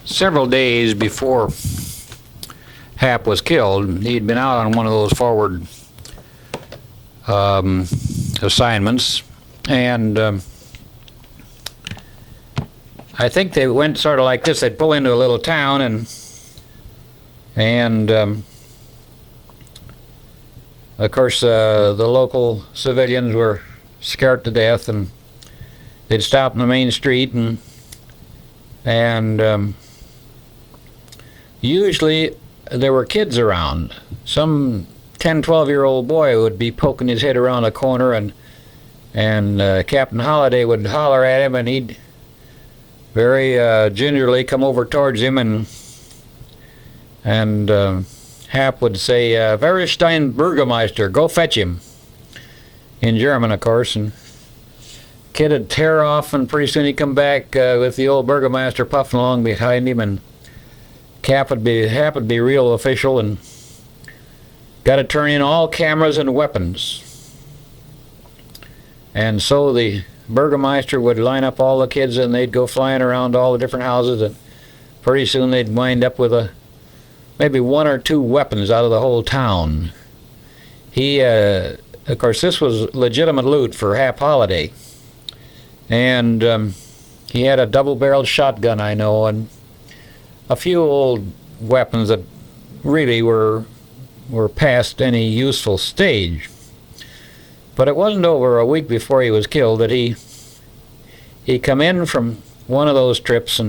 Several days before Hap was killed, he'd been out on one of those forward assignments, and I think they went sort of like this. They'd pull into a little town, and of course the local civilians were scared to death, and they'd stop in the main street, and usually there were kids around. Some 10, 12-year-old boy would be poking his head around a corner, and Captain Holliday would holler at him, and he'd very gingerly come over towards him, and Hap would say, "Wer ist dein Bürgermeister? Go fetch him," in German, of course, and kid would tear off, and pretty soon he'd come back with the old Burgomaster puffing along behind him, and Hap would be real official and got to turn in all cameras and weapons. And so the Burgomaster would line up all the kids, and they'd go flying around all the different houses, and pretty soon they'd wind up with maybe one or two weapons out of the whole town. Of course, this was legitimate loot for Hap Holliday, and he had a double-barreled shotgun, I know, and a few old weapons that really were past any useful stage. But it wasn't over a week before he was killed that he come in from one of those trips,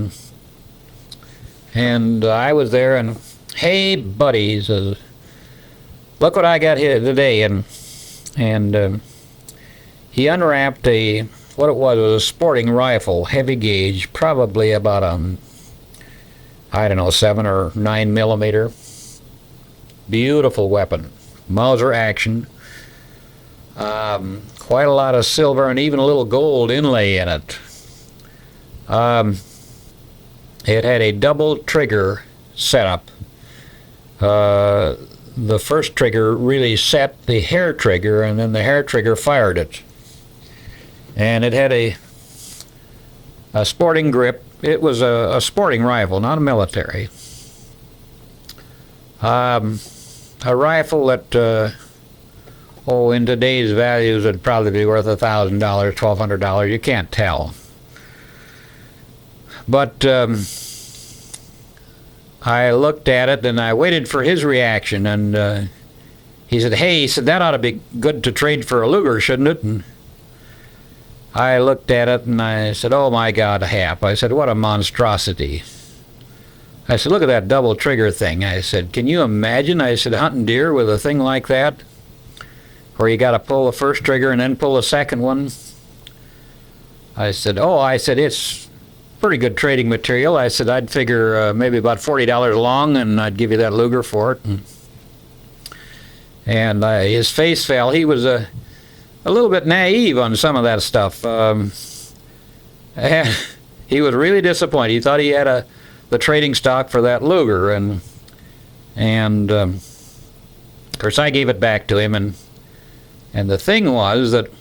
and I was there, and "Hey, buddy," he says, "look what I got here today," and he unwrapped what it was a sporting rifle, heavy gauge, probably about I don't know, 7 or 9 millimeter. Beautiful weapon, Mauser action. Quite a lot of silver and even a little gold inlay in it. It had a double trigger setup. The first trigger really set the hair trigger, and then the hair trigger fired it. And it had a sporting grip. It was a sporting rifle, not a military. A rifle that in today's values would probably be worth $1,000, $1,200. You can't tell. But I looked at it, and I waited for his reaction, and he said, "Hey," "that ought to be good to trade for a Luger, shouldn't it?" And I looked at it, and I said, "Oh my God, Hap," I said, "what a monstrosity." I said, "Look at that double trigger thing." I said, "Can you imagine," I said, "hunting deer with a thing like that, where you got to pull the first trigger and then pull the second one?" I said, "It's pretty good trading material." I said, "I'd figure maybe about $40 long, and I'd give you that Luger for it." And his face fell. He was a little bit naive on some of that stuff. He was really disappointed. He thought he had the trading stock for that Luger, and of course I gave it back to him, and the thing was that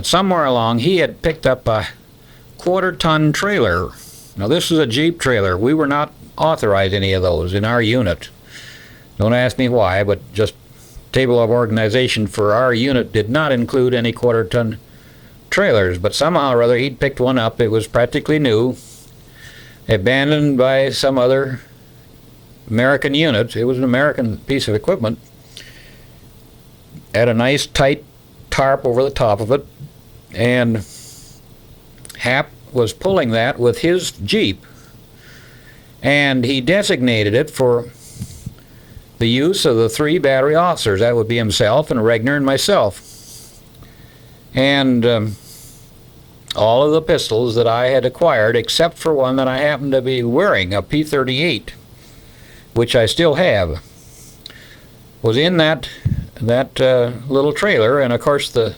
somewhere along he had picked up a quarter-ton trailer. Now this was a Jeep trailer. We were not authorized any of those in our unit. Don't ask me why, but just table of organization for our unit did not include any quarter-ton trailers. But somehow or other he'd picked one up. It was practically new, abandoned by some other American unit. It was an American piece of equipment. Had a nice tight tarp over the top of it, and Hap was pulling that with his Jeep, and he designated it for the use of the 3 battery officers. That would be himself and Regner and myself. And all of the pistols that I had acquired, except for one that I happened to be wearing, a P-38, which I still have, was in that little trailer. And of course the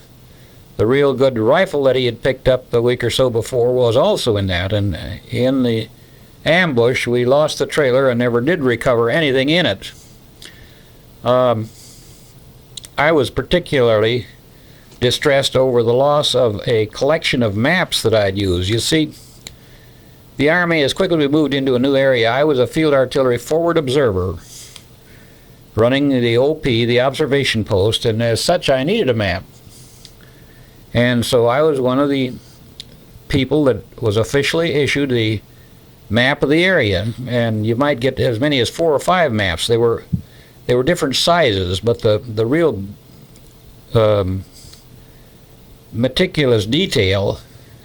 real good rifle that he had picked up a week or so before was also in that. And in the ambush, we lost the trailer and never did recover anything in it. I was particularly distressed over the loss of a collection of maps that I'd used. You see, the Army, as quickly as we moved into a new area, I was a field artillery forward observer, running the OP, the observation post, and as such I needed a map. And so I was one of the people that was officially issued the map of the area, and you might get as many as 4 or 5 maps. They were different sizes, but the real meticulous detail,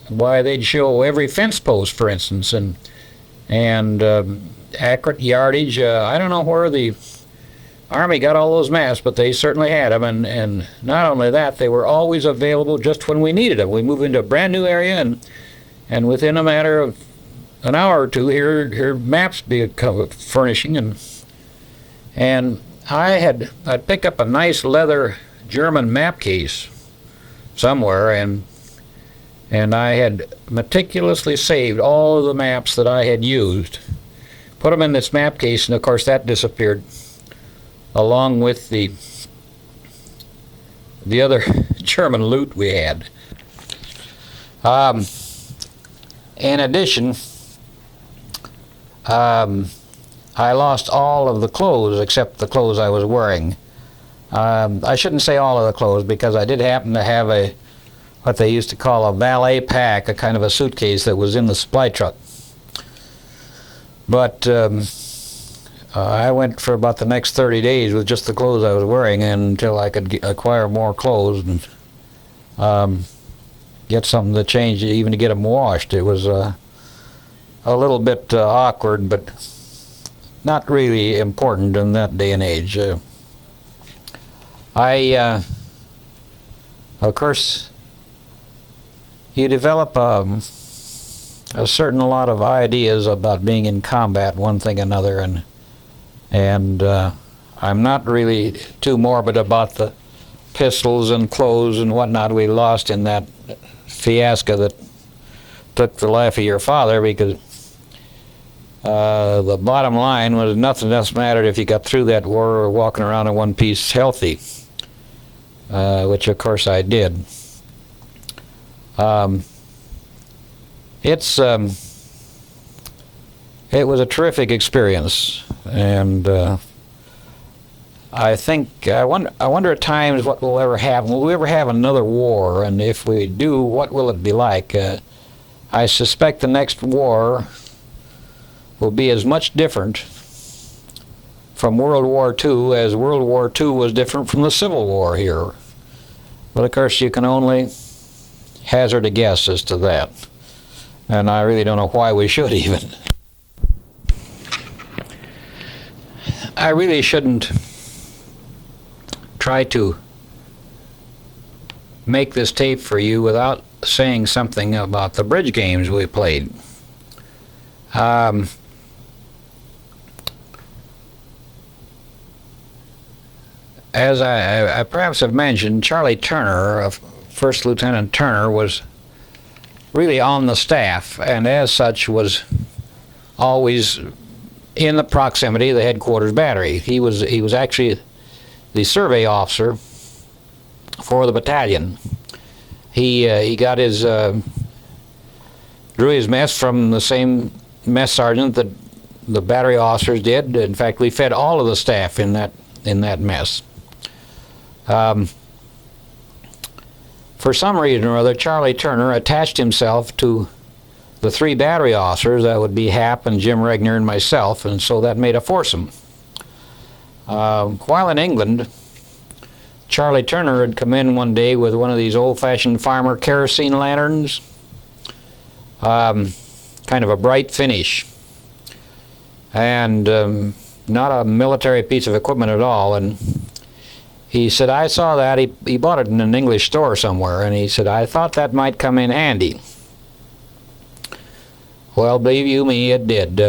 why they'd show every fence post, for instance, and accurate yardage. I don't know where the Army got all those maps, but they certainly had them, and not only that, they were always available just when we needed them. We moved into a brand new area, and within a matter of an hour or two, here maps be furnishing, and I'd pick up a nice leather German map case somewhere, and I had meticulously saved all of the maps that I had used, put them in this map case, and of course that disappeared along with the other German loot we had. In addition, I lost all of the clothes except the clothes I was wearing. I shouldn't say all of the clothes, because I did happen to have what they used to call a valet pack, a kind of a suitcase that was in the supply truck. But I went for about the next 30 days with just the clothes I was wearing until I could acquire more clothes and get something to change, even to get them washed. It was a little bit awkward, but not really important in that day and age. Of course, you develop a certain lot of ideas about being in combat, one thing or another, and I'm not really too morbid about the pistols and clothes and whatnot we lost in that fiasco that took the life of your father, because the bottom line was nothing else mattered if you got through that war walking around in one piece healthy, which of course I did. It was a terrific experience, and I wonder at times what will ever happen. Will we ever have another war? And if we do, what will it be like? I suspect the next war will be as much different from World War II as World War II was different from the Civil War here. But of course you can only hazard a guess as to that. And I really don't know why we should even. I really shouldn't try to make this tape for you without saying something about the bridge games we played. As I perhaps have mentioned, Charlie Turner, First Lieutenant Turner, was really on the staff, and as such was always in the proximity of the headquarters battery. He was actually the survey officer for the battalion. He got his drew his mess from the same mess sergeant that the battery officers did. In fact, we fed all of the staff in that mess. For some reason or other, Charlie Turner attached himself to the 3 battery officers. That would be Hap and Jim Regner and myself, and so that made a foursome. While in England, Charlie Turner had come in one day with one of these old-fashioned farmer kerosene lanterns, kind of a bright finish, and not a military piece of equipment at all. And he said, I saw that. He bought it in an English store somewhere, and he said, I thought that might come in handy. Well, believe you me, it did.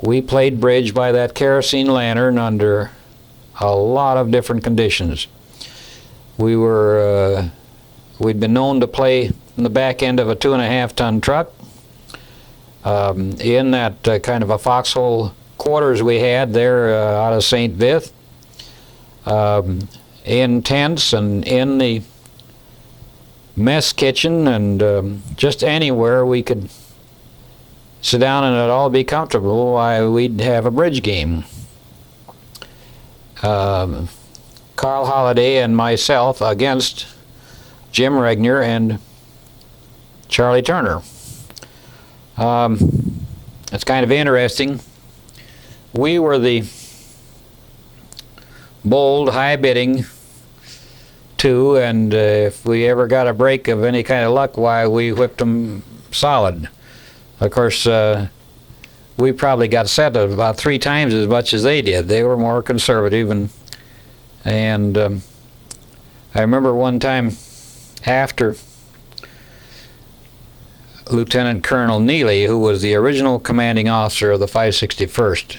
We played bridge by that kerosene lantern under a lot of different conditions. We'd been known to play in the back end of a 2.5-ton truck, in that kind of a foxhole quarters we had there out of St. Vith, in tents and in the mess kitchen, and just anywhere we could sit down and it'd all be comfortable while we'd have a bridge game. Carl Holliday and myself against Jim Regner and Charlie Turner. It's kind of interesting. We were the bold, high-bidding two, and if we ever got a break of any kind of luck, why, we whipped them solid. Of course, we probably got set about 3 times as much as they did. They were more conservative, and I remember one time after Lieutenant Colonel Neely, who was the original commanding officer of the 561st,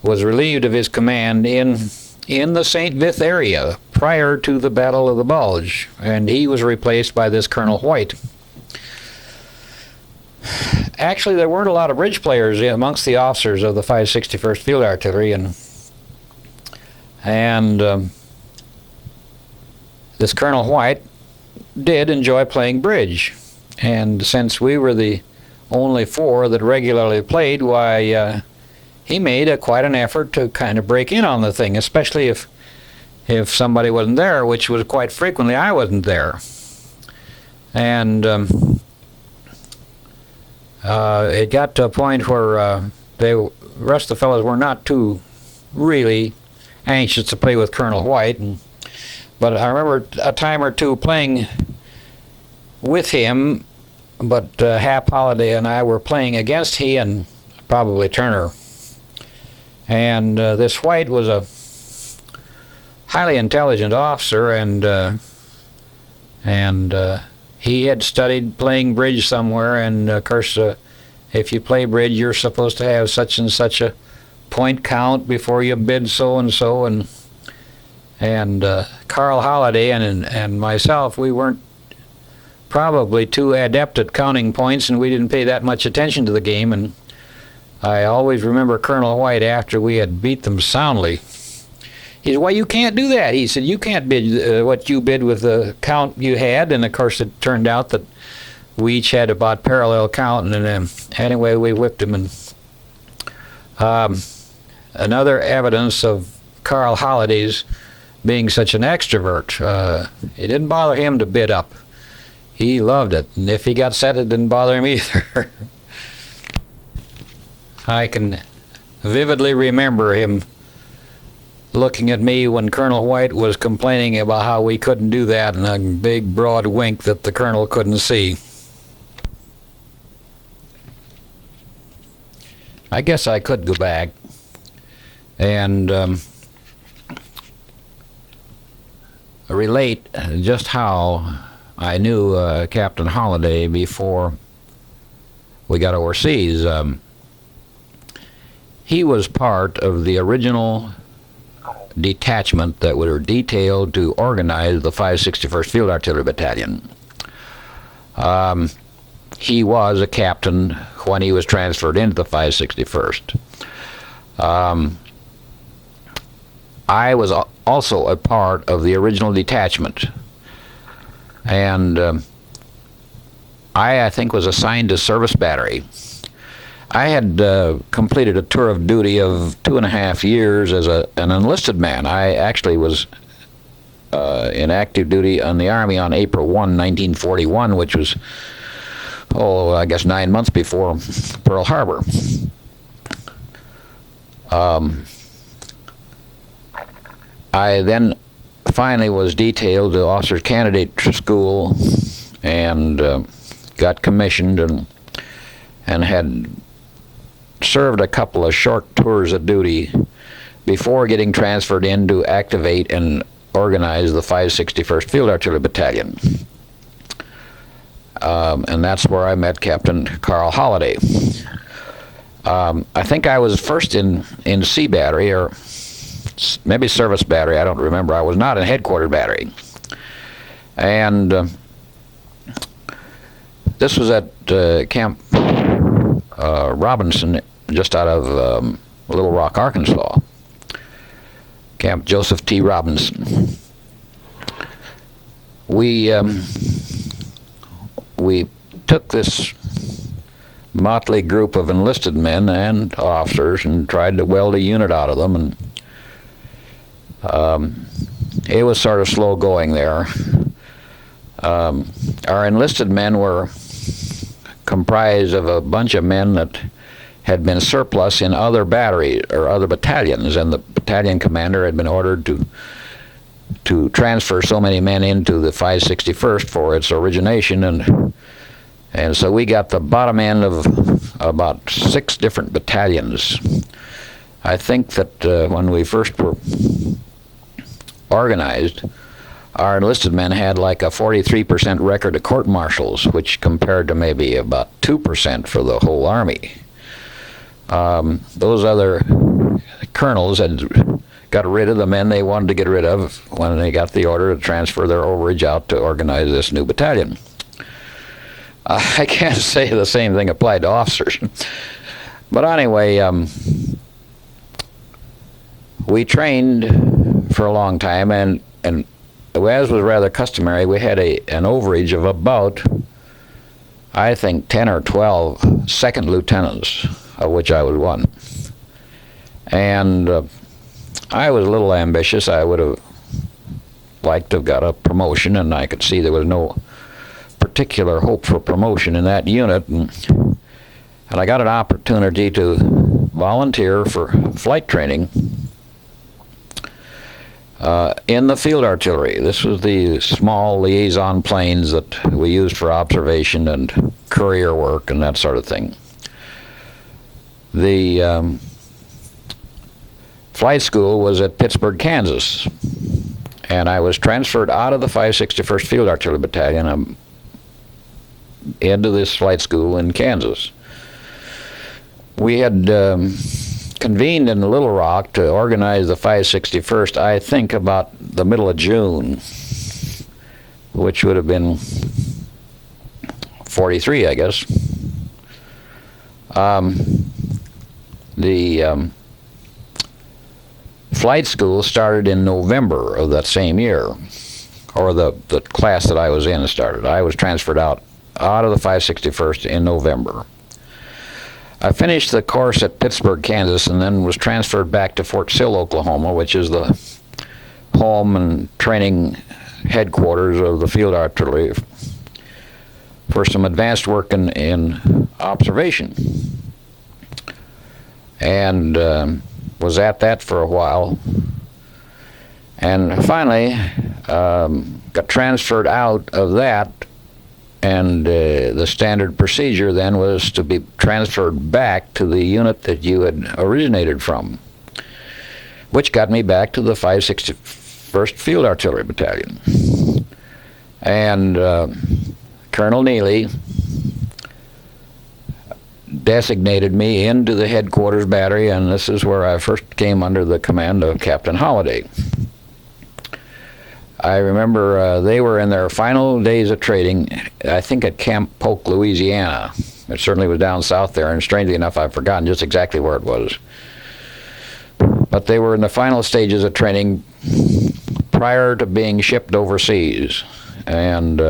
was relieved of his command in the St. Vith area prior to the Battle of the Bulge, and he was replaced by this Colonel White. Actually, there weren't a lot of bridge players amongst the officers of the 561st Field Artillery, and this Colonel White did enjoy playing bridge, and since we were the only 4 that regularly played, why, he made quite an effort to kind of break in on the thing, especially if somebody wasn't there, which was quite frequently. I wasn't there, and it got to a point where the rest of the fellows were not too really anxious to play with Colonel White, but I remember a time or two playing with him, but Hap Holliday and I were playing against he and probably Turner. And this White was a highly intelligent officer, and he had studied playing bridge somewhere, and of course, if you play bridge, you're supposed to have such and such a point count before you bid so and so, and Carl Holliday and myself, we weren't probably too adept at counting points, and we didn't pay that much attention to the game, and I always remember Colonel White, after we had beat them soundly, he said, "Why, you can't do that." He said, "You can't bid what you bid with the count you had." And of course it turned out that we each had about parallel count, and anyway, we whipped him. And another evidence of Carl Holliday's being such an extrovert, it didn't bother him to bid up. He loved it, and if he got set, it didn't bother him either. I can vividly remember him looking at me when Colonel White was complaining about how we couldn't do that, and a big broad wink that the colonel couldn't see. I guess I could go back and relate just how I knew Captain Holliday before we got overseas. He was part of the original detachment that were detailed to organize the 561st Field Artillery Battalion. He was a captain when he was transferred into the 561st. I was also a part of the original detachment, and I think was assigned to Service Battery. I had completed a tour of duty of 2.5 years as an enlisted man. I actually was in active duty on the Army on April 1, 1941, which was, I guess 9 months before Pearl Harbor. I then finally was detailed to Officers Candidate School and got commissioned and had served a couple of short tours of duty before getting transferred in to activate and organize the 561st Field Artillery Battalion. And that's where I met Captain Carl Holliday. I think I was first in C Battery, or maybe Service Battery, I don't remember. I was not in Headquarters Battery. And this was at Camp Robinson, just out of Little Rock, Arkansas. Camp Joseph T. Robinson. We took this motley group of enlisted men and officers and tried to weld a unit out of them. And it was sort of slow going there. Our enlisted men were comprised of a bunch of men that had been surplus in other batteries or other battalions, and the battalion commander had been ordered to transfer so many men into the 561st for its origination, and so we got the bottom end of about 6 different battalions. I think that when we first were organized, our enlisted men had like a 43% record of court-martials, which compared to maybe about 2% for the whole Army. Those other colonels had got rid of the men they wanted to get rid of when they got the order to transfer their overage out to organize this new battalion. I can't say the same thing applied to officers. But anyway, we trained for a long time, and as was rather customary, we had an overage of about, I think, 10 or 12 second lieutenants, of which I was one. And I was a little ambitious. I would have liked to have got a promotion, and I could see there was no particular hope for promotion in that unit. And I got an opportunity to volunteer for flight training in the field artillery. This was the small liaison planes that we used for observation and courier work and that sort of thing. The flight school was at Pittsburgh, Kansas, and I was transferred out of the 561st Field Artillery Battalion into this flight school in Kansas. We had convened in Little Rock to organize the 561st, I think, about the middle of June, which would have been 43, I guess. The flight school started in November of that same year, or the class that I was in started. I was transferred out of the 561st in November. I finished the course at Pittsburgh, Kansas, and then was transferred back to Fort Sill, Oklahoma, which is the home and training headquarters of the field artillery, for some advanced work in observation. And was at that for a while, and finally got transferred out of that, and the standard procedure then was to be transferred back to the unit that you had originated from, which got me back to the 561st Field Artillery Battalion. And Colonel Neely designated me into the headquarters battery, and this is where I first came under the command of Captain Holliday. I remember they were in their final days of training, I think at Camp Polk, Louisiana. It certainly was down south there, and strangely enough, I've forgotten just exactly where it was. But they were in the final stages of training prior to being shipped overseas. And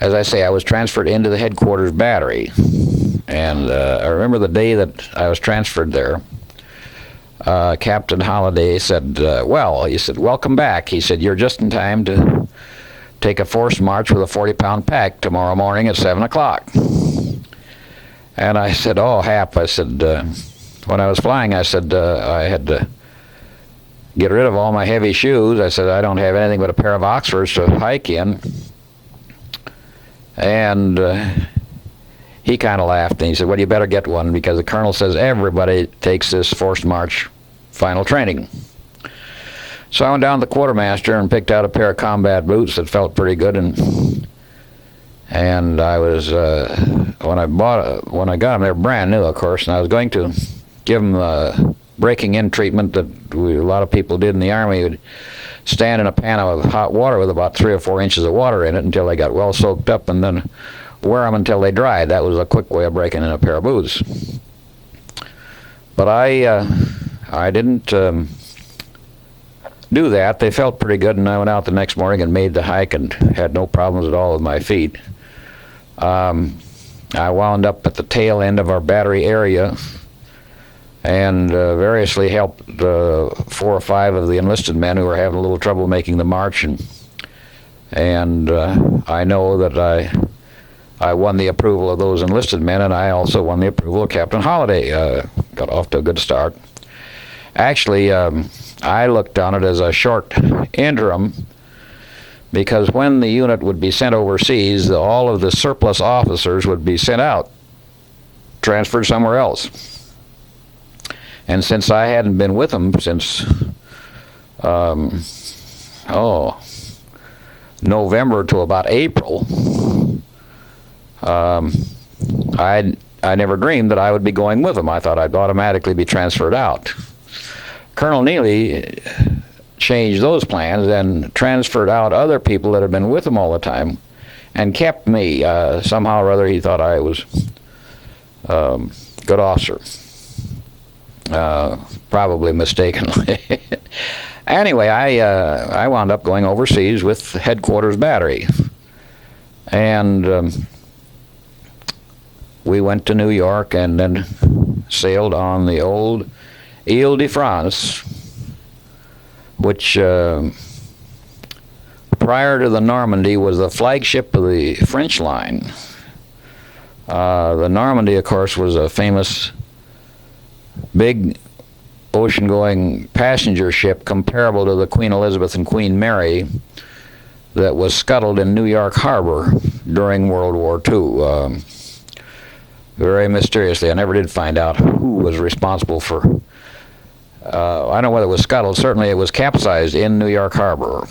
as I say, I was transferred into the headquarters battery, and I remember the day that I was transferred there, Captain Holliday said, he said, "Welcome back." He said, "You're just in time to take a forced march with a 40-pound pack tomorrow morning at 7 o'clock. And I said, "Oh, Hap," I said, when I was flying, I said, I had to get rid of all my heavy shoes. I said, "I don't have anything but a pair of Oxfords to hike in." And he kind of laughed, and he said, "Well, you better get one, because the colonel says everybody takes this forced march final training." So I went down to the quartermaster and picked out a pair of combat boots that felt pretty good, and I was when I got them, they were brand new, of course, and I was going to give them the breaking in treatment that a lot of people did in the Army. Would stand in a pan of hot water with about 3 or 4 inches of water in it until they got well soaked up, and then wear them until they dried. That was a quick way of breaking in a pair of boots. But I didn't do that. They felt pretty good, and I went out the next morning and made the hike and had no problems at all with my feet. I wound up at the tail end of our battery area and variously helped 4 or 5 of the enlisted men who were having a little trouble making the march, and I know that I won the approval of those enlisted men, and I also won the approval of Captain Holliday. Got off to a good start. Actually, I looked on it as a short interim, because when the unit would be sent overseas, all of the surplus officers would be sent out, transferred somewhere else. And since I hadn't been with them since November to about April, I never dreamed that I would be going with them. I thought I'd automatically be transferred out. Colonel Neely changed those plans and transferred out other people that had been with him all the time and kept me. Somehow or other he thought I was a good officer. Probably mistakenly. Anyway, I wound up going overseas with Headquarters Battery. And we went to New York and then sailed on the old Ile de France, which prior to the Normandy was the flagship of the French line. The Normandy, of course, was a famous big ocean-going passenger ship comparable to the Queen Elizabeth and Queen Mary that was scuttled in New York Harbor during World War II. Very mysteriously. I never did find out who was responsible for... I don't know whether it was scuttled. Certainly it was capsized in New York Harbor.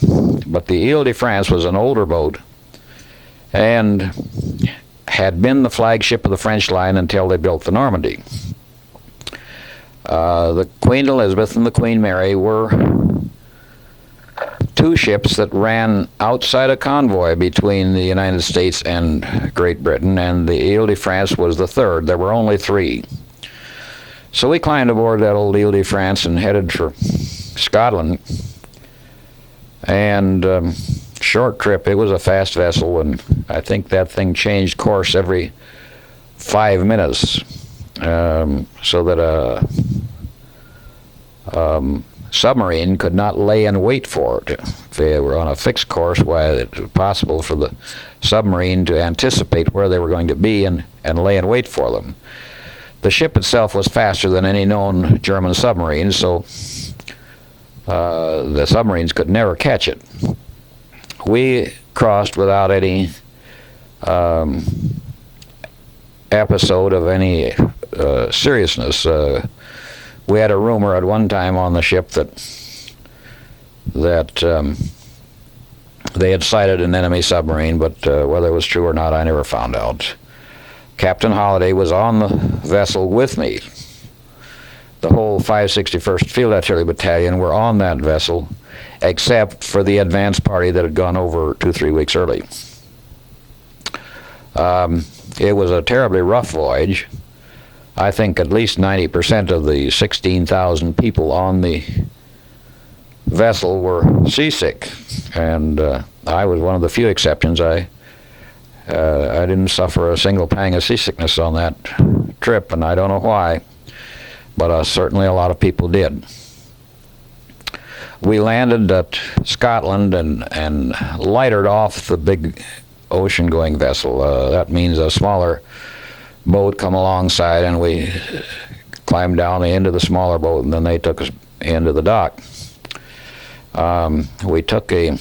But the Ile de France was an older boat and had been the flagship of the French line until they built the Normandy. The Queen Elizabeth and the Queen Mary were 2 ships that ran outside a convoy between the United States and Great Britain, and the Ile de France was the 3rd. There were only 3. So we climbed aboard that old Ile de France and headed for Scotland. And short trip. It was a fast vessel, and I think that thing changed course every 5 minutes, so that a submarine could not lay in wait for it. If they were on a fixed course, why it was possible for the submarine to anticipate where they were going to be and lay in wait for them. The ship itself was faster than any known German submarine, so the submarines could never catch it. We crossed without any episode of any seriousness. We had a rumor at one time on the ship that they had sighted an enemy submarine, but whether it was true or not, I never found out. Captain Holliday was on the vessel with me. The whole 561st Field Artillery Battalion were on that vessel, except for the advance party that had gone over 2-3 weeks early. It was a terribly rough voyage. I think at least 90% of the 16,000 people on the vessel were seasick, and I was one of the few exceptions. I didn't suffer a single pang of seasickness on that trip, and I don't know why, but certainly a lot of people did. We landed at Scotland and lightered off the big ocean-going vessel. That means a smaller boat come alongside, and we climbed down into the smaller boat, and then they took us into the dock. We took the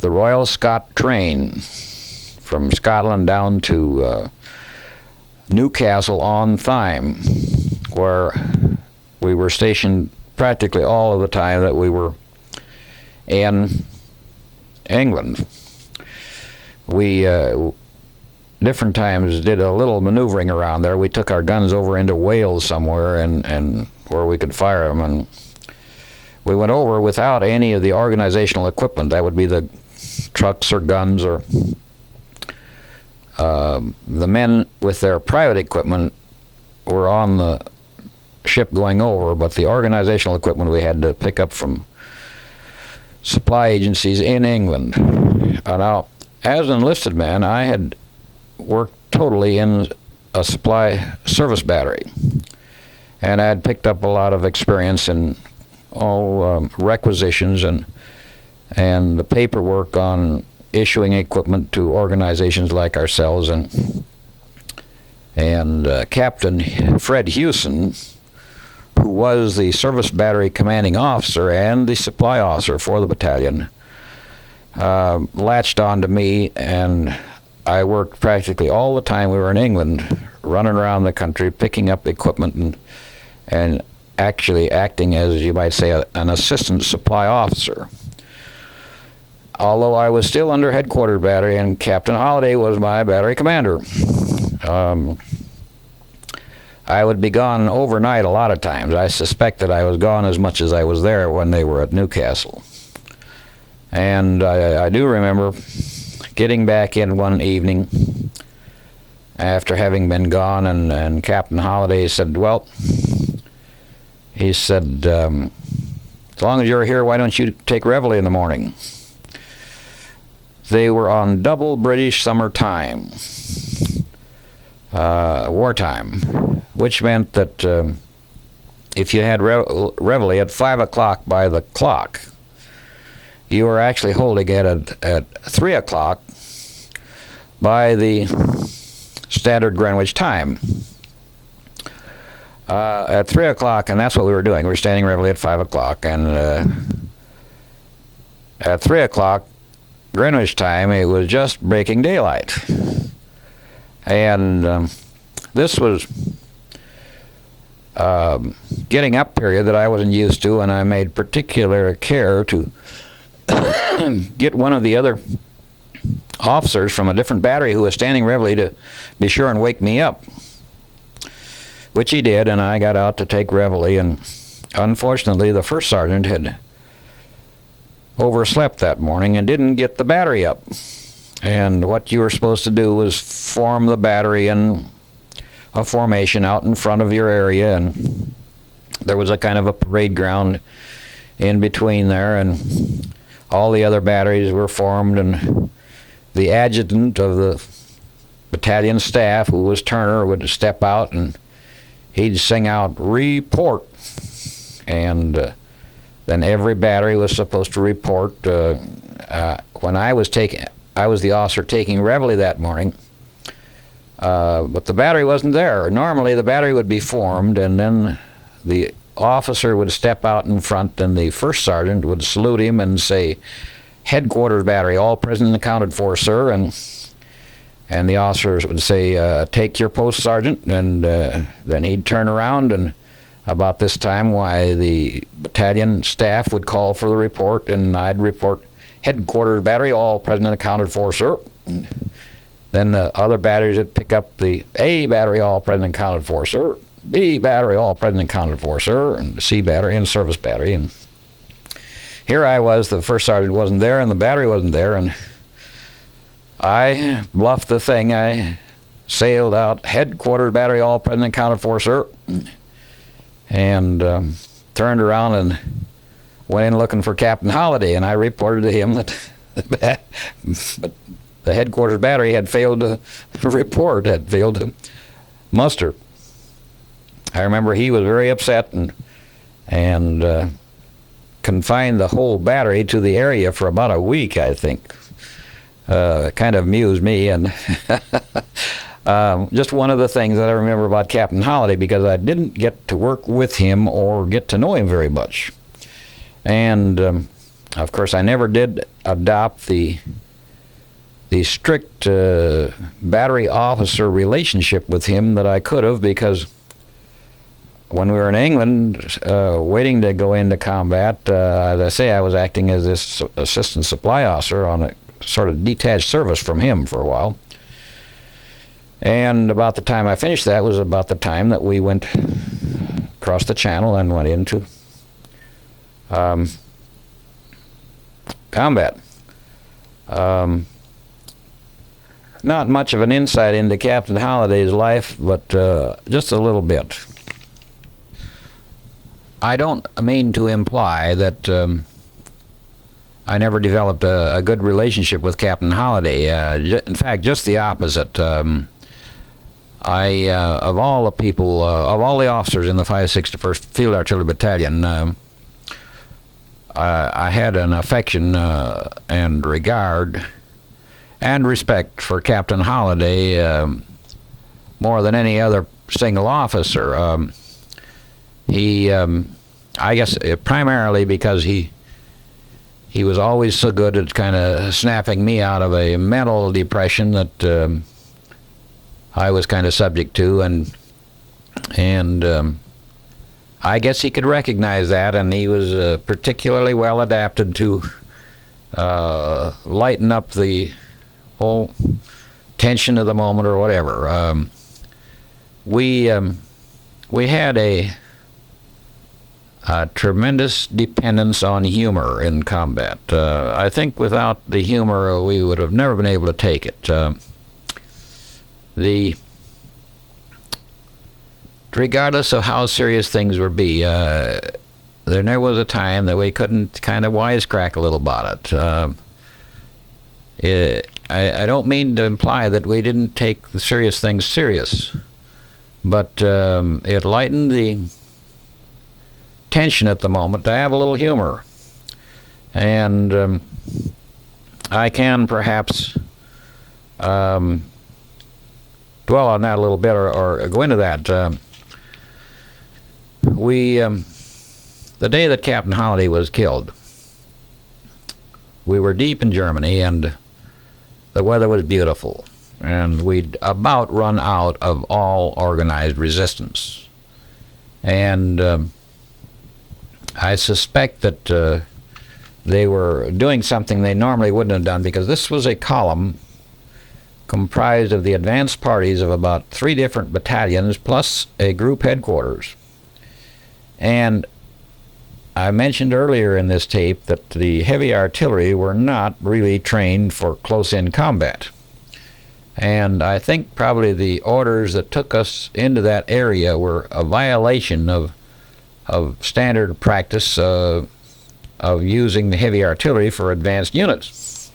Royal Scot train from Scotland down to Newcastle on Thyme, where we were stationed practically all of the time that we were in England. We different times did a little maneuvering around there. We took our guns over into Wales somewhere and where we could fire them, and we went over without any of the organizational equipment. That would be the trucks or guns, or the men with their private equipment were on the ship going over, but the organizational equipment we had to pick up from supply agencies in England. Now, as an enlisted man, I had worked totally in a supply service battery, and I had picked up a lot of experience in all requisitions and the paperwork on issuing equipment to organizations like ourselves. And Captain Fred Hewson, who was the service battery commanding officer and the supply officer for the battalion, latched on to me, and I worked practically all the time we were in England, running around the country, picking up equipment and actually acting as, you might say, an assistant supply officer. Although I was still under headquarters battery, and Captain Holliday was my battery commander. I would be gone overnight a lot of times. I suspect that I was gone as much as I was there when they were at Newcastle. And I do remember getting back in one evening after having been gone, and Captain Holliday said, well, he said, as long as you're here, why don't you take reveille in the morning? They were on double British summer time, wartime, which meant that if you had reveille at 5 o'clock by the clock, you were actually holding it at 3 o'clock by the standard Greenwich time. At 3 o'clock, and that's what we were doing. We were standing reveille at 5 o'clock, and at 3 o'clock Greenwich time, it was just breaking daylight. And this was getting up period that I wasn't used to, and I made particular care to get one of the other officers from a different battery who was standing reveille to be sure and wake me up, which he did, and I got out to take reveille, and unfortunately the first sergeant had overslept that morning and didn't get the battery up. And what you were supposed to do was form the battery in a formation out in front of your area, and there was a kind of a parade ground in between there, and all the other batteries were formed, and the adjutant of the battalion staff, who was Turner, would step out and he'd sing out, "Report," and then every battery was supposed to report. When I was the officer taking reveille that morning, but the battery wasn't there. Normally the battery would be formed, and then the officer would step out in front, and the first sergeant would salute him and say, "Headquarters battery, all present and accounted for, sir," and the officers would say, "Take your post, sergeant," and then he'd turn around, and about this time, the battalion staff would call for the report, and I'd report, "Headquarters battery, all present and accounted for, sir." And then the other batteries would pick up the A battery, all present and accounted for, sir. B battery, all present and accounted for, sir. And the C battery and service battery. And here I was, the first sergeant wasn't there, and the battery wasn't there, and I bluffed the thing. I sailed out, "Headquarters battery, all present and accounted for, sir," and turned around and went in looking for Captain Holliday, and I reported to him that the headquarters battery had failed to report, had failed to muster. I remember he was very upset and confined the whole battery to the area for about a week, I think. It kind of amused me, and just one of the things that I remember about Captain Holliday, because I didn't get to work with him or get to know him very much. And of course I never did adopt the strict battery officer relationship with him that I could have, because when we were in England waiting to go into combat, as I say, I was acting as this assistant supply officer on a sort of detached service from him for a while. And about the time I finished that was about the time that we went across the channel and went into combat. Not much of an insight into Captain Holliday's life, but just a little bit. I don't mean to imply that I never developed a good relationship with Captain Holliday. In fact, just the opposite. Of all the people, of all the officers in the 561st Field Artillery Battalion, I had an affection and regard and respect for Captain Holliday more than any other single officer. I guess primarily because he was always so good at kind of snapping me out of a mental depression that I was kind of subject to, and I guess he could recognize that, and he was particularly well adapted to lighten up the whole tension of the moment or whatever. We had a tremendous dependence on humor in combat. I think without the humor, we would have never been able to take it. Regardless of how serious things would be, there never was a time that we couldn't kind of wisecrack a little about it. I don't mean to imply that we didn't take the serious things serious, but it lightened the tension at the moment to have a little humor. And I can perhaps dwell on that a little bit, or go into that. The day that Captain Holliday was killed, we were deep in Germany, and the weather was beautiful, and we'd about run out of all organized resistance. And I suspect that they were doing something they normally wouldn't have done, because this was a column comprised of the advance parties of about 3 different battalions plus a group headquarters. And I mentioned earlier in this tape that the heavy artillery were not really trained for close-in combat. And I think probably the orders that took us into that area were a violation of standard practice of using the heavy artillery for advanced units.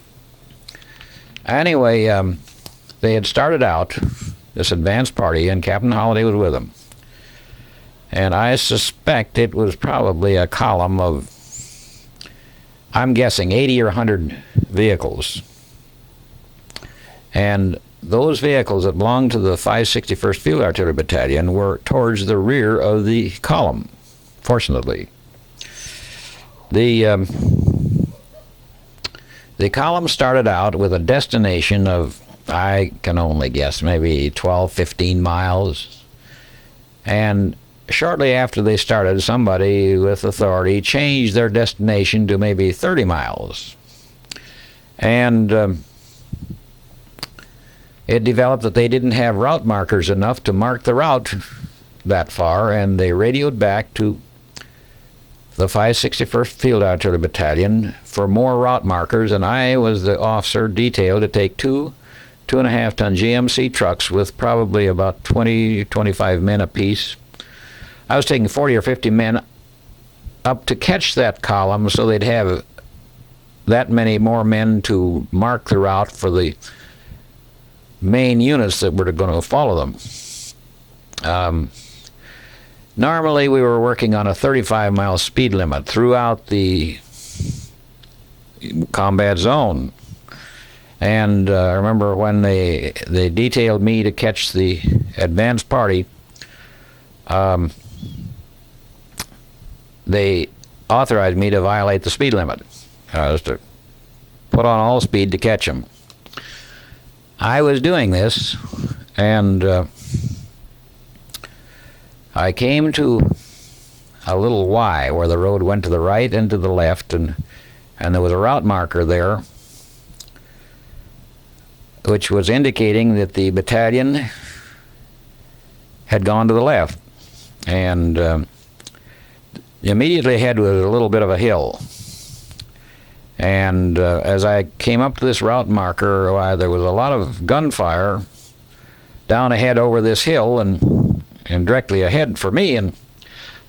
Anyway, they had started out, this advance party, and Captain Holliday was with them. And I suspect it was probably a column of, I'm guessing, 80 or 100 vehicles. And those vehicles that belonged to the 561st Field Artillery Battalion were towards the rear of the column, fortunately. The column started out with a destination of, I can only guess, maybe 12, 15 miles. And shortly after they started, somebody with authority changed their destination to maybe 30 miles. And it developed that they didn't have route markers enough to mark the route that far, and they radioed back to the 561st Field Artillery Battalion for more route markers, and I was the officer detailed to take 2.5-ton GMC trucks with probably about 20-25 men apiece. I was taking 40 or 50 men up to catch that column, so they'd have that many more men to mark the route for the main units that were going to follow them. Normally, we were working on a 35-mile speed limit throughout the combat zone. And I remember when they detailed me to catch the advance party, they authorized me to violate the speed limit. I was to put on all speed to catch them. I was doing this, and I came to a little Y where the road went to the right and to the left, and there was a route marker there which was indicating that the battalion had gone to the left. And immediately ahead was a little bit of a hill. And as I came up to this route marker, there was a lot of gunfire down ahead over this hill and directly ahead for me. And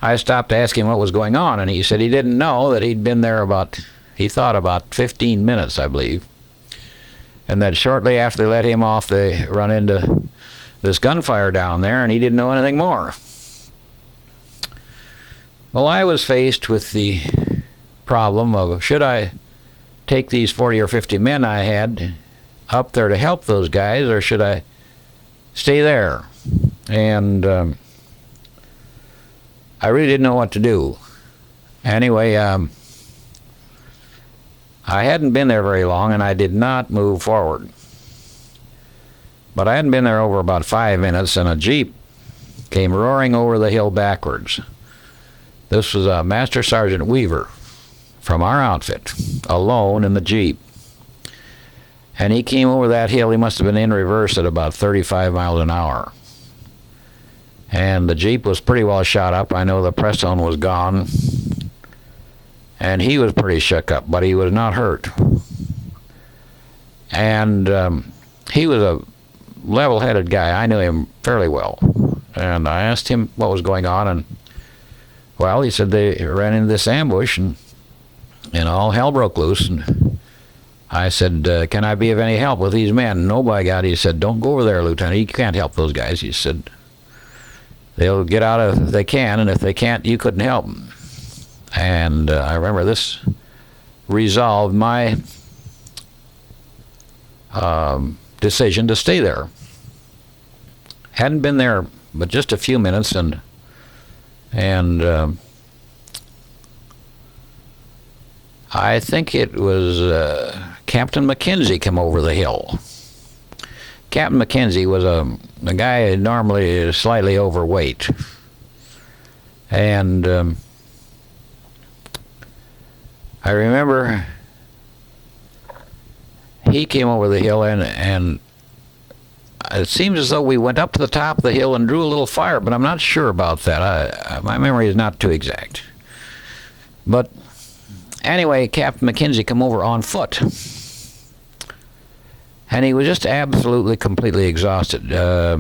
I stopped to ask him what was going on, and he said he didn't know that he'd been there he thought about 15 minutes, I believe. And that shortly after they let him off, they run into this gunfire down there, and he didn't know anything more. Well, I was faced with the problem of, should I take these 40 or 50 men I had up there to help those guys, or should I stay there? And I really didn't know what to do. Anyway, I hadn't been there very long, and I did not move forward. But I hadn't been there over about 5 minutes, and a Jeep came roaring over the hill backwards. This was Master Sergeant Weaver from our outfit, alone in the Jeep. And he came over that hill. He must have been in reverse at about 35 miles an hour. And the Jeep was pretty well shot up. I know the press zone was gone. And he was pretty shook up, but he was not hurt. And he was a level-headed guy. I knew him fairly well. And I asked him what was going on, and, well, he said they ran into this ambush, and all hell broke loose. And I said, can I be of any help with these men? No, by God, he said, don't go over there, Lieutenant. You can't help those guys. He said, they'll get out if they can, and if they can't, you couldn't help them. And I remember this resolved my decision to stay there. Hadn't been there but just a few minutes, and I think it was Captain McKenzie come over the hill. Captain McKenzie was a guy normally slightly overweight, and I remember he came over the hill, and it seems as though we went up to the top of the hill and drew a little fire, but I'm not sure about that. My memory is not too exact. But anyway, Captain McKenzie come over on foot, and he was just absolutely, completely exhausted. A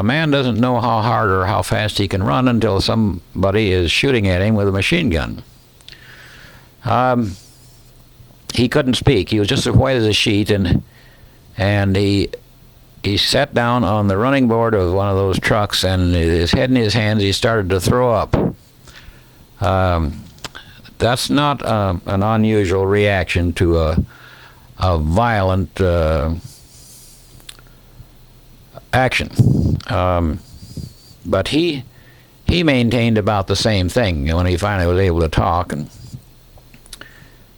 man doesn't know how hard or how fast he can run until somebody is shooting at him with a machine gun. He couldn't speak. He was just as white as a sheet, and he sat down on the running board of one of those trucks, and his head in his hands, he started to throw up. That's not an unusual reaction to a violent action. But he maintained about the same thing when he finally was able to talk,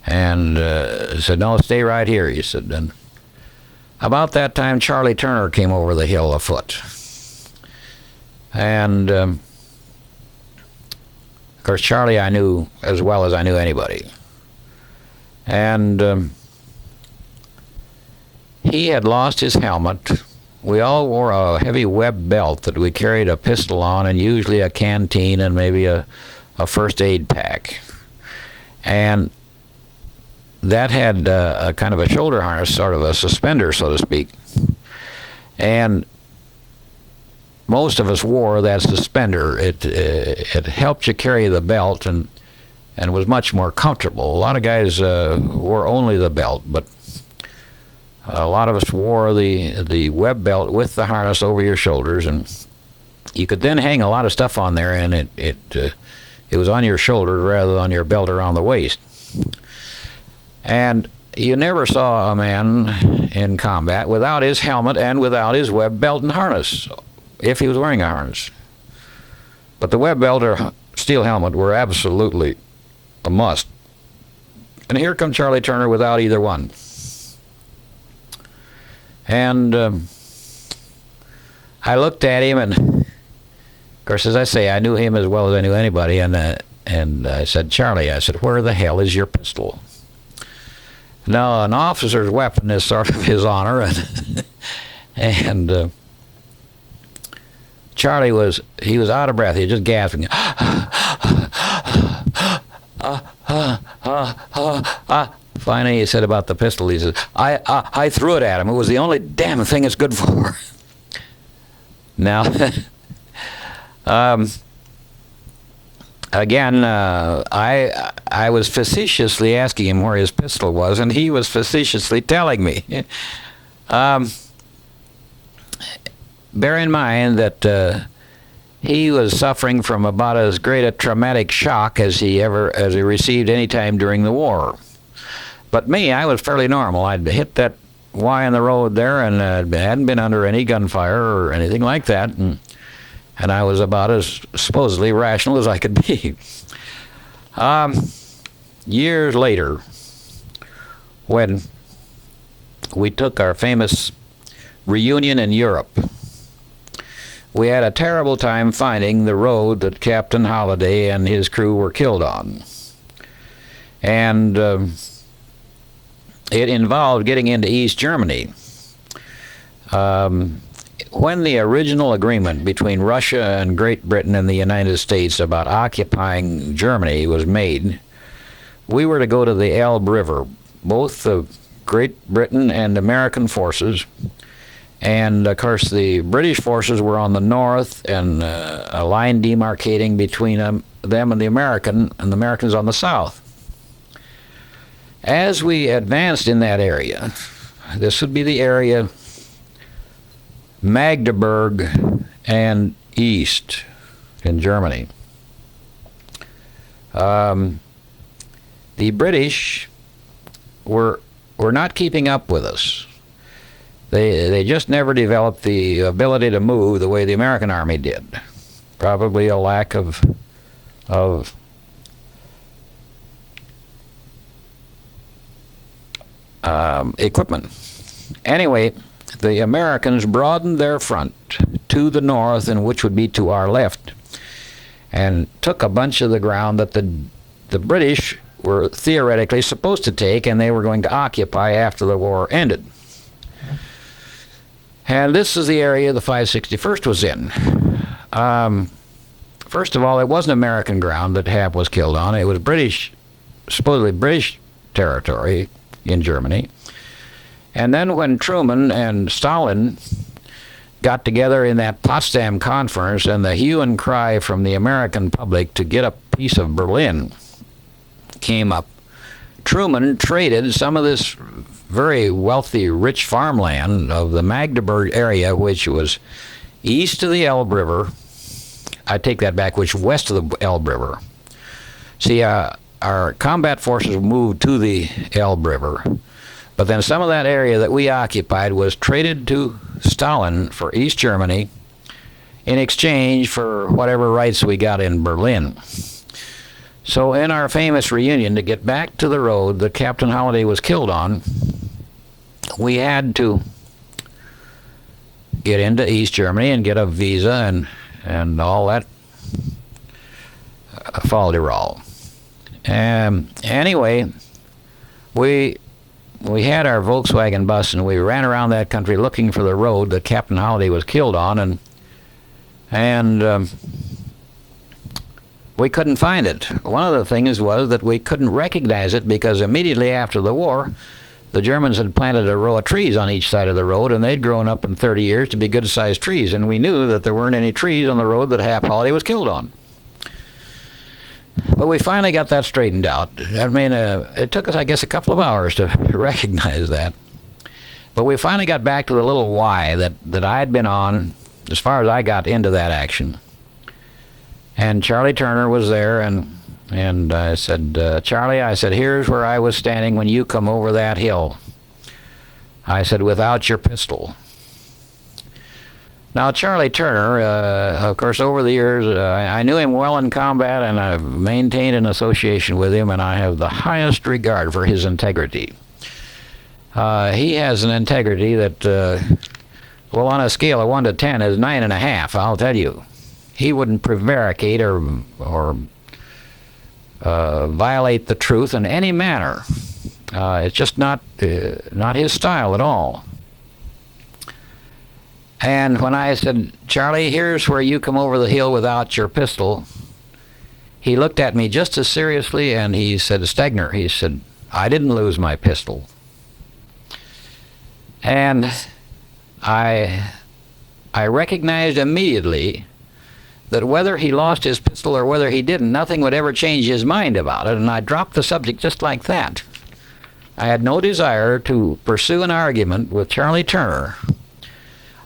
and said, no, stay right here, he said. And about that time, Charlie Turner came over the hill afoot. And, of course, Charlie I knew as well as I knew anybody. And he had lost his helmet. We all wore a heavy web belt that we carried a pistol on, and usually a canteen and maybe a first aid pack. And that had a kind of a shoulder harness, sort of a suspender, so to speak. And most of us wore that suspender. It helped you carry the belt and was much more comfortable. A lot of guys wore only the belt, but a lot of us wore the web belt with the harness over your shoulders, and you could then hang a lot of stuff on there, and it was on your shoulder rather than on your belt around the waist. And you never saw a man in combat without his helmet and without his web belt and harness, if he was wearing a harness. But the web belt or steel helmet were absolutely a must. And here comes Charlie Turner without either one. And I looked at him, and of course, as I say, I knew him as well as I knew anybody, and I said, Charlie, I said, where the hell is your pistol? Now, an officer's weapon is sort of his honor, and Charlie was out of breath. He was just gasping. Finally, he said about the pistol, he said, I threw it at him. It was the only damn thing it's good for. Now, again, I was facetiously asking him where his pistol was, and he was facetiously telling me. Um, bear in mind that he was suffering from about as great a traumatic shock as he received any time during the war. But me, I was fairly normal. I'd hit that Y on the road there, and hadn't been under any gunfire or anything like that, and I was about as supposedly rational as I could be. Years later, when we took our famous reunion in Europe, we had a terrible time finding the road that Captain Holliday and his crew were killed on. And it involved getting into East Germany. When the original agreement between Russia and Great Britain and the United States about occupying Germany was made, we were to go to the Elbe River, both the Great Britain and American forces. And of course, the British forces were on the north, and a line demarcating between them and the Americans on the south. As we advanced in that area, this would be the area Magdeburg and east in Germany. The British were not keeping up with us. They just never developed the ability to move the way the American Army did. Probably a lack of equipment. Anyway, the Americans broadened their front to the north, and which would be to our left, and took a bunch of the ground that the British were theoretically supposed to take, and they were going to occupy after the war ended. And this is the area the 561st was in. First of all, it wasn't American ground that Hap was killed on. It was supposedly British territory in Germany. And then when Truman and Stalin got together in that Potsdam conference, and the hue and cry from the American public to get a piece of Berlin came up, Truman traded some of this very wealthy, rich farmland of the Magdeburg area, which was east of the Elbe River. I take that back, which west of the Elbe River. See, our combat forces moved to the Elbe River, but then some of that area that we occupied was traded to Stalin for East Germany in exchange for whatever rights we got in Berlin. So in our famous reunion, to get back to the road that Captain Holliday was killed on, we had to get into East Germany and get a visa and all that falderall. Anyway, we had our Volkswagen bus, and we ran around that country looking for the road that Captain Holliday was killed on, and we couldn't find it. One of the things was that we couldn't recognize it because immediately after the war, the Germans had planted a row of trees on each side of the road, and they'd grown up in 30 years to be good-sized trees, and we knew that there weren't any trees on the road that Hap Holliday was killed on. But we finally got that straightened out. I mean, it took us, I guess, a couple of hours to recognize that. But we finally got back to the little Y that I'd been on as far as I got into that action. And Charlie Turner was there, and I said, Charlie, I said, here's where I was standing when you come over that hill. I said, without your pistol. Now, Charlie Turner, of course, over the years, I knew him well in combat, and I've maintained an association with him, and I have the highest regard for his integrity. He has an integrity that, well, on a scale of 1 to 10 is 9.5, I'll tell you. He wouldn't prevaricate or violate the truth in any manner. It's just not his style at all. And when I said, Charlie, here's where you come over the hill without your pistol, he looked at me just as seriously, and he said, Stegner, he said, I didn't lose my pistol. And I recognized immediately that whether he lost his pistol or whether he didn't, nothing would ever change his mind about it, and I dropped the subject just like that. I had no desire to pursue an argument with Charlie Turner,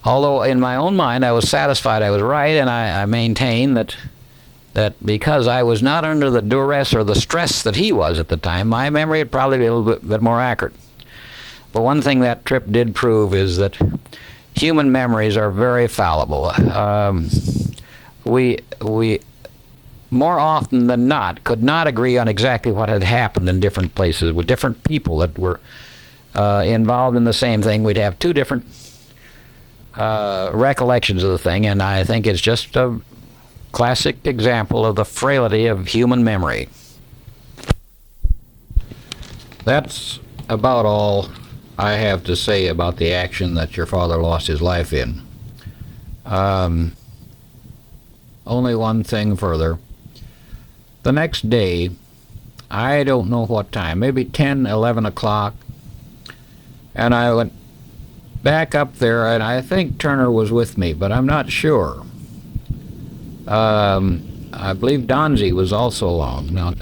although in my own mind I was satisfied I was right, and I maintain that because I was not under the duress or the stress that he was at the time, my memory would probably be a little bit more accurate. But one thing that trip did prove is that human memories are very fallible. We more often than not could not agree on exactly what had happened in different places with different people that were involved in the same thing. We'd have two different recollections of the thing, and I think it's just a classic example of the frailty of human memory. That's about all I have to say about the action that your father lost his life in. Only one thing further. The next day, I don't know what time, maybe 10, 11 o'clock, and I went back up there, and I think Turner was with me, but I'm not sure. I believe Donzie was also along. Now,